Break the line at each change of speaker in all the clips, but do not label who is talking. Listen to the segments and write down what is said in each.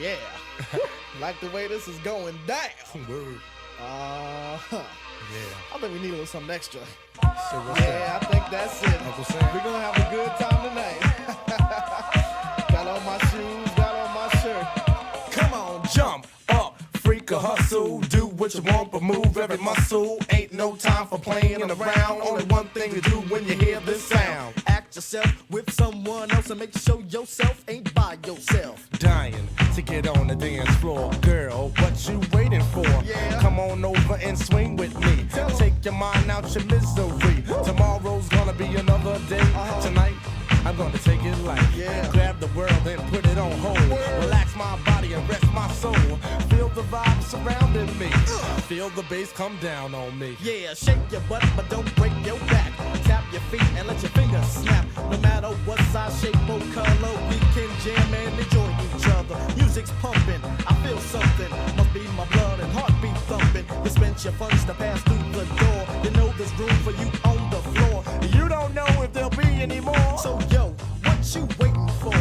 Yeah. Like the way this is going down.
Word.
Uh-huh.
Yeah.
I think we need a little something extra.
So what's
Yeah, I think that's it.
Uncle Sam?
We're gonna have a good time tonight. Got on my shoes, got on my shirt.
Come on, jump up, freak or hustle. Do what you want, but move every muscle. Ain't no time for playing around. Only one thing to do when you hear this sound.
Act yourself with someone else and make sure yourself ain't by yourself.
Dying to get on the dance floor. Girl, what you waiting for?
Yeah.
Come on over and swing with me. Take your mind out your misery. Tomorrow's gonna be another day. Tonight, I'm gonna take it light.
Yeah.
Grab the world and put it on hold. Relax my body and rest my soul. Feel the vibe surrounding me. Feel the bass come down on me.
Yeah, shake your butt, but don't break your back. Tap your feet and let your fingers snap. No matter what size, shape, or color, we can jam and enjoy each other. Music's pumping, I feel something. Must be my blood and heartbeat thumping. You spent your funds to pass through the door. You know there's room for you on the floor.
You don't know if there'll be any more.
So yo, what you waiting for?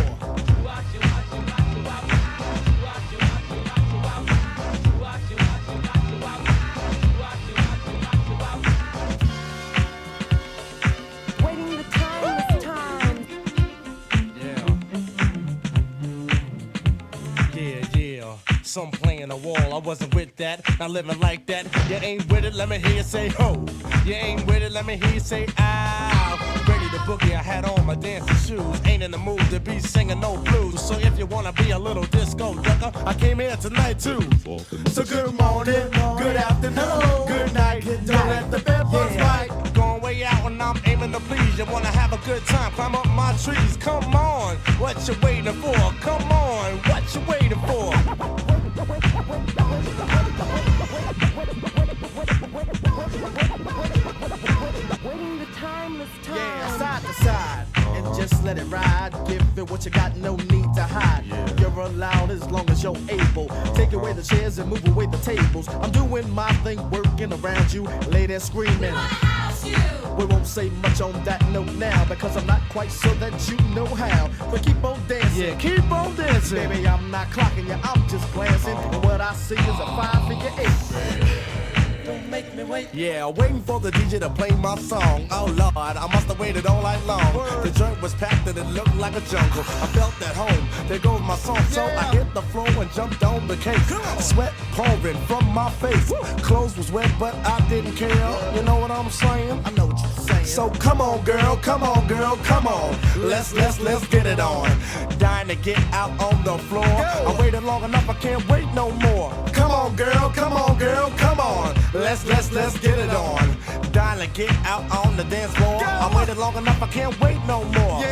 Waiting the timeless time.
Yeah. Some playing a wall, I wasn't with that. Not living like that. You ain't with it, let me hear you say ho. You ain't with it, let me hear you say ow. Ready to boogie, I had on my dancing shoes. Ain't in the mood to be singing no blues. So if you wanna be a little disco ducker, I came here tonight too. So good morning, good afternoon, good night. Don't let the bed bugs bite. Going way out and I'm aiming to please. You wanna have a good time, climb up my trees. Come on, what you waiting for? Come on, what you waiting for?
Waiting the timeless time.
Yeah, side to side, and just let it ride. Give it what you got, no need to hide. You're allowed as long as you're able. Take away the chairs and move away the tables. I'm doing my thing, working around you. Lay there screaming. We won't say much on that note now, because I'm not quite sure that you know how. But keep on dancing.
Yeah, keep on dancing.
Baby, I'm not clocking you, I'm just glancing. And what I see is a 5-figure 8. Don't make me wait.
Yeah, waiting for the DJ to play my song. Oh Lord, I must have waited all night long. The joint was packed and it looked like a jungle. I felt at home, there goes my song. So I hit the floor and jumped on the cake. Sweat pouring from my face. Clothes was wet, but I didn't care. You know what I'm saying?
I know what you're saying.
So come on, girl, come on, girl, come on. Let's get it on. Dying to get out on the floor. I waited long enough, I can't wait no more. Come on, girl, come on, girl, come on. Let's get it on. Dying to get out on the dance floor. I waited long enough, I can't wait no more.